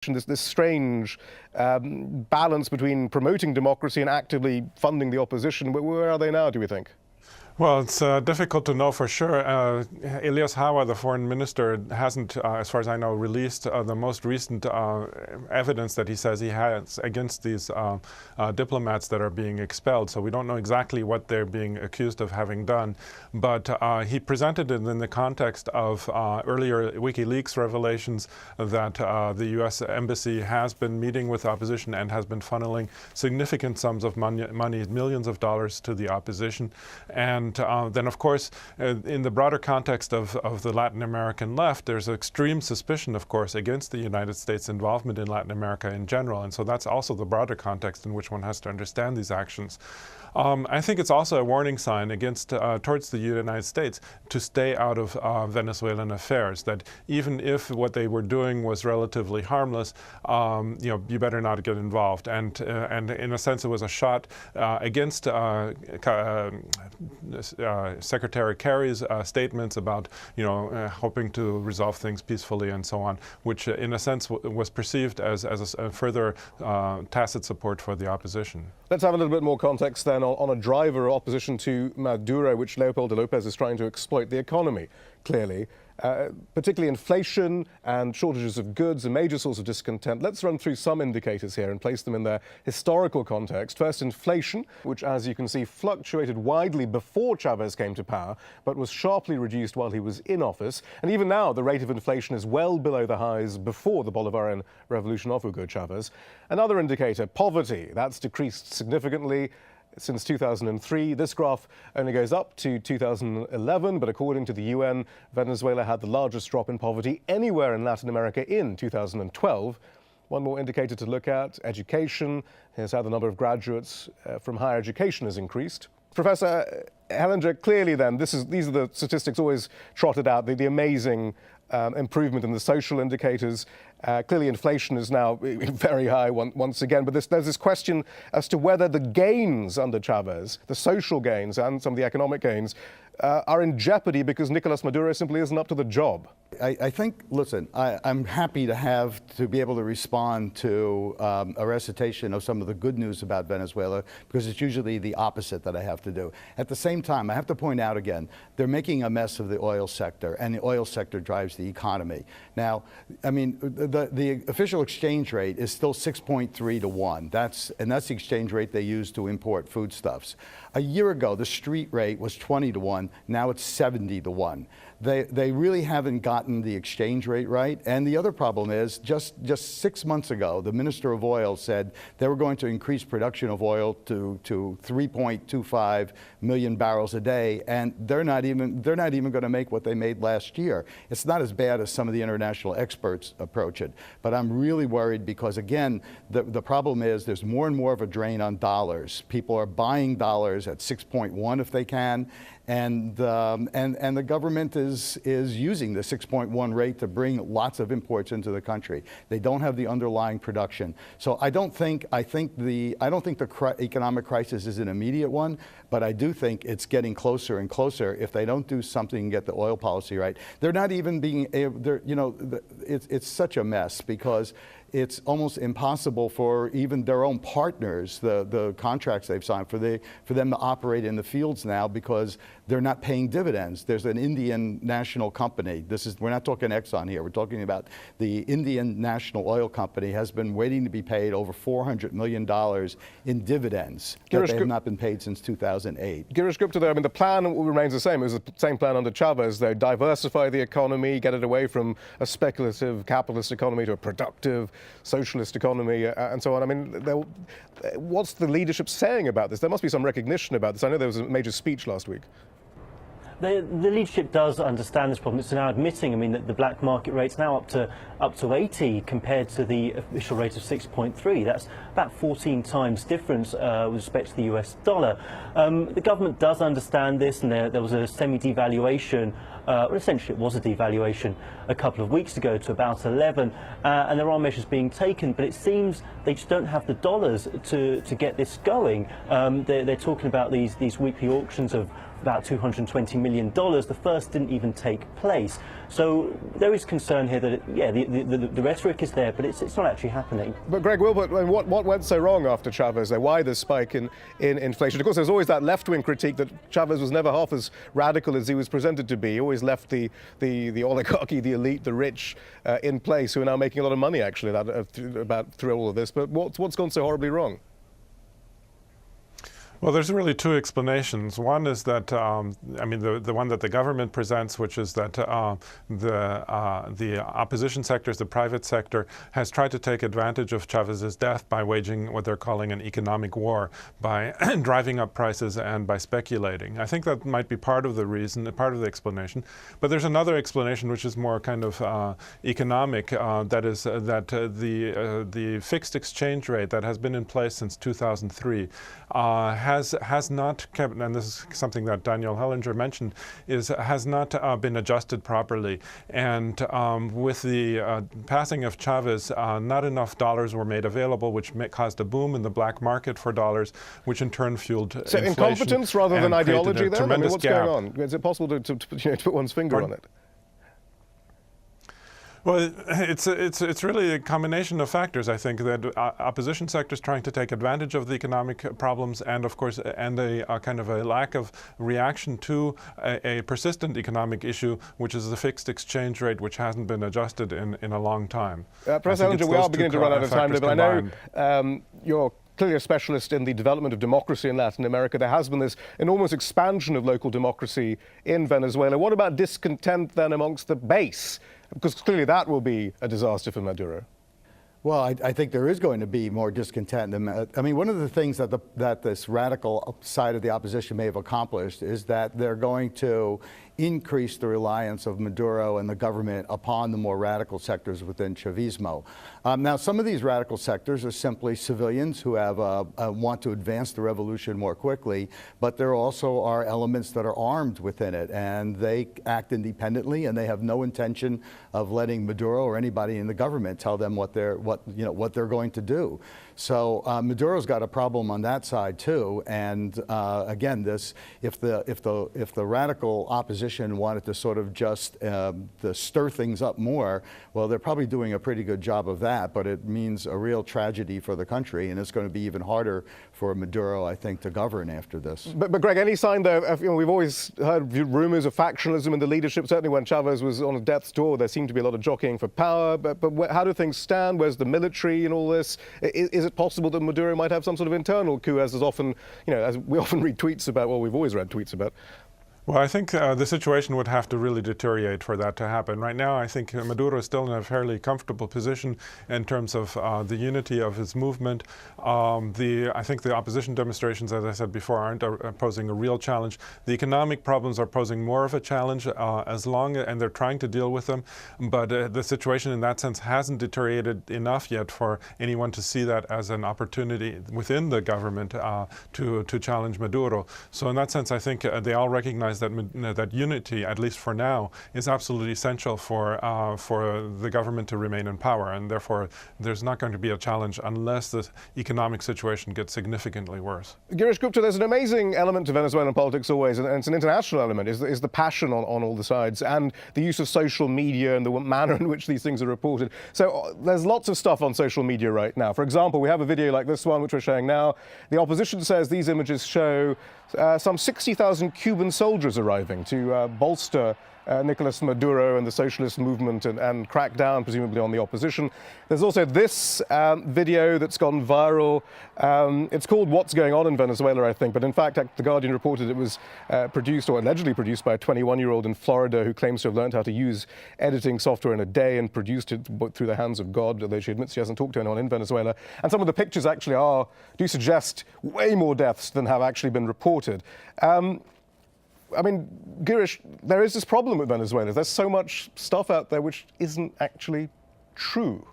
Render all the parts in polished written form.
this strange balance between promoting democracy and actively funding the opposition. Where are they now, do we think? Well, it's difficult to know for sure. Elias Hawa, the foreign minister, hasn't, as far as I know, released the most recent evidence that he says he has against these diplomats that are being expelled. So we don't know exactly what they're being accused of having done. But he presented it in the context of earlier WikiLeaks revelations that the U.S. Embassy has been meeting with opposition and has been funneling significant sums of money, millions of dollars, to the opposition. And then, of course, in the broader context of the Latin American left, there's extreme suspicion, of course, against the United States' involvement in Latin America in general. And so that's also the broader context in which one has to understand these actions. I think it's also a warning sign towards the United States to stay out of Venezuelan affairs, that even if what they were doing was relatively harmless, you better not get involved. And in a sense, it was a shot against Secretary Kerry's statements about, hoping to resolve things peacefully and so on, which in a sense was perceived as a further tacit support for the opposition. Let's have a little bit more context then on a driver of opposition to Maduro, which Leopoldo Lopez is trying to exploit the economy, clearly. Particularly inflation and shortages of goods, a major source of discontent. Let's run through some indicators here and place them in their historical context. First, inflation, which, as you can see, fluctuated widely before Chavez came to power, but was sharply reduced while he was in office. And even now, the rate of inflation is well below the highs before the Bolivarian revolution of Hugo Chavez. Another indicator, poverty, that's decreased significantly since 2003. This graph only goes up to 2011, but according to the UN, Venezuela had the largest drop in poverty anywhere in Latin America in 2012. One more indicator to look at, education. Here's how the number of graduates from higher education has increased. Professor Hellinger, clearly then, these are the statistics always trotted out, the amazing improvement in the social indicators. Clearly, inflation is now very high once again, but there's this question as to whether the gains under Chavez, the social gains and some of the economic gains, are in jeopardy because Nicolas Maduro simply isn't up to the job. I think, listen, I'm happy to be able to respond to a recitation of some of the good news about Venezuela, because it's usually the opposite that I have to do. At the same time, I have to point out again, they're making a mess of the oil sector, and the oil sector drives the economy. Now, I mean, the official exchange rate is still 6.3 to 1. That's the exchange rate they use to import foodstuffs. A year ago, the street rate was 20 to 1. Now it's 70 to 1. They really haven't gotten the exchange rate right. And the other problem is, just 6 months ago, the Minister of Oil said they were going to increase production of oil to 3.25 million barrels a day, and they're not even going to make what they made last year. It's not as bad as some of the international experts approach it. But I'm really worried because, again, the problem is there's more and more of a drain on dollars. People are buying dollars at 6.1 if they can. And the government is using the 6.1 rate to bring lots of imports into the country. They don't have the underlying production. So I don't think the economic crisis is an immediate one, but I do think it's getting closer and closer if they don't do something and get the oil policy right. They're not even being able, it's such a mess because it's almost impossible for even their own partners, the contracts they've signed, for them to operate in the fields now because they're not paying dividends. There's an Indian national company. We're not talking Exxon here. We're talking about the Indian National Oil Company has been waiting to be paid over $400 million in dividends that they have not been paid since 2008. Girish Gupta, though, I mean, the plan remains the same. It was the same plan under Chavez, though. Diversify the economy, get it away from a speculative capitalist economy to a productive socialist economy, and so on. I mean, what's the leadership saying about this? There must be some recognition about this. I know there was a major speech last week. The leadership does understand this problem. It's now admitting, I mean, that the black market rate's now up to 80 compared to the official rate of 6.3. That's about 14 times difference with respect to the US dollar. The government does understand this, and there was a semi-devaluation well, essentially it was a devaluation a couple of weeks ago to about 11, and there are measures being taken, but it seems they just don't have the dollars to get this going. They're talking about these weekly auctions of about $220 million. The first didn't even take place. So there is concern here that, the rhetoric is there, but it's not actually happening. But Greg Wilbert, what went so wrong after Chavez there? Why this spike in inflation? Of course, there's always that left-wing critique that Chavez was never half as radical as he was presented to be. He always left the oligarchy, the elite, the rich in place, who are now making a lot of money, actually, through all of this. But what's gone so horribly wrong? Well, there's really two explanations. One is that, the one that the government presents, which is that the opposition sectors, the private sector, has tried to take advantage of Chavez's death by waging what they're calling an economic war, by driving up prices and by speculating. I think that might be part of the reason, part of the explanation. But there's another explanation, which is more kind of economic, that is that the fixed exchange rate that has been in place since 2003 has not kept, and this is something that Daniel Hellinger mentioned, has not been adjusted properly. And with the passing of Chavez, not enough dollars were made available, which caused a boom in the black market for dollars, which in turn fueled so inflation. incompetence rather than ideology then? I mean, what's gap. going on? Is it possible to put one's finger on it? Well, it's really a combination of factors. I think that opposition sectors trying to take advantage of the economic problems, and of course, a kind of a lack of reaction to a persistent economic issue, which is the fixed exchange rate, which hasn't been adjusted in a long time. Professor Hellinger, we are beginning to run out of time, but I know you're clearly a specialist in the development of democracy in Latin America. There has been this enormous expansion of local democracy in Venezuela. What about discontent then amongst the base? Because clearly that will be a disaster for Maduro. Well, I think there is going to be more discontent. I mean, one of the things that this radical side of the opposition may have accomplished is that they're going to increase the reliance of Maduro and the government upon the more radical sectors within Chavismo. Now, some of these radical sectors are simply civilians who have want to advance the revolution more quickly, but there also are elements that are armed within it, and they act independently, and they have no intention of letting Maduro or anybody in the government tell them what they're going to do. So Maduro's got a problem on that side too. And again, if the radical opposition wanted to sort of just stir things up more, well, they're probably doing a pretty good job of that. But it means a real tragedy for the country, and it's going to be even harder for Maduro, I think, to govern after this. But Greg, any sign there? We've always heard rumors of factionalism in the leadership. Certainly, when Chavez was on death's door, there seemed to be a lot of jockeying for power. But how do things stand? Where's the military in all this? Is it possible that Maduro might have some sort of internal coup, as is often, as we often read tweets about? Well, we've always read tweets about. Well, I think the situation would have to really deteriorate for that to happen. Right now, I think Maduro is still in a fairly comfortable position in terms of the unity of his movement. I think the opposition demonstrations, as I said before, aren't posing a real challenge. The economic problems are posing more of a challenge and they're trying to deal with them. But the situation in that sense hasn't deteriorated enough yet for anyone to see that as an opportunity within the government to challenge Maduro. So in that sense, I think they all recognize that unity, at least for now, is absolutely essential for the government to remain in power, and therefore there's not going to be a challenge unless the economic situation gets significantly worse. Girish Gupta, there's an amazing element to Venezuelan politics always, and it's an international element, is the passion on all the sides, and the use of social media and the manner in which these things are reported. So there's lots of stuff on social media right now. For example, we have a video like this one, which we're showing now. The opposition says these images show some 60,000 Cuban soldiers arriving to bolster Nicolas Maduro and the socialist movement and crack down, presumably, on the opposition. There's also this video that's gone viral. It's called What's Going On in Venezuela, I think, but in fact, The Guardian reported it was produced, or allegedly produced, by a 21-year-old in Florida who claims to have learned how to use editing software in a day and produced it through the hands of God, although she admits she hasn't talked to anyone in Venezuela. And some of the pictures actually do suggest way more deaths than have actually been reported. I mean, Girish, there is this problem with Venezuela. There's so much stuff out there which isn't actually true.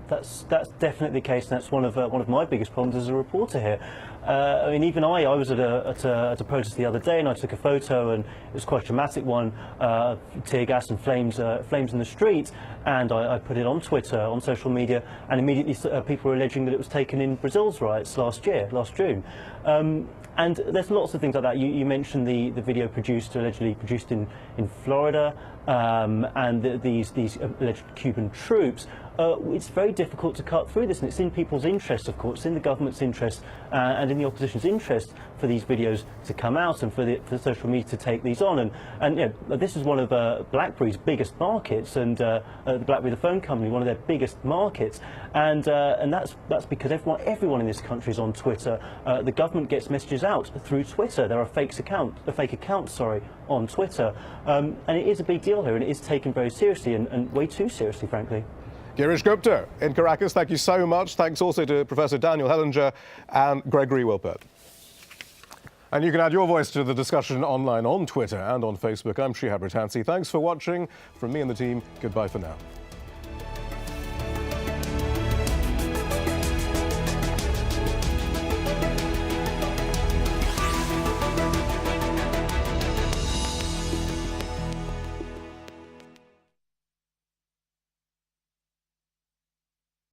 That's definitely the case, and that's one of my biggest problems as a reporter here. I mean, even I was at a protest the other day, and I took a photo, and it was quite a dramatic one, tear gas and flames in the street, and I put it on Twitter, on social media, and immediately people were alleging that it was taken in Brazil's riots last June. And there's lots of things like that. You mentioned the video allegedly produced in Florida, and these alleged Cuban troops. It's very difficult to cut through this, and it's in people's interest, of course, in the government's interest and in the opposition's interest for these videos to come out and for social media to take these on. And you know, this is one of BlackBerry's biggest markets, and the BlackBerry, the phone company, one of their biggest markets, and that's because everyone in this country is on Twitter. The government gets messages out through Twitter. There are fake accounts on Twitter, and it is a big deal here, and it is taken very seriously, and way too seriously, frankly. Girish Gupta in Caracas, thank you so much. Thanks also to Professor Daniel Hellinger and Gregory Wilpert. And you can add your voice to the discussion online on Twitter and on Facebook. I'm Shihab Ratansi. Thanks for watching. From me and the team, goodbye for now.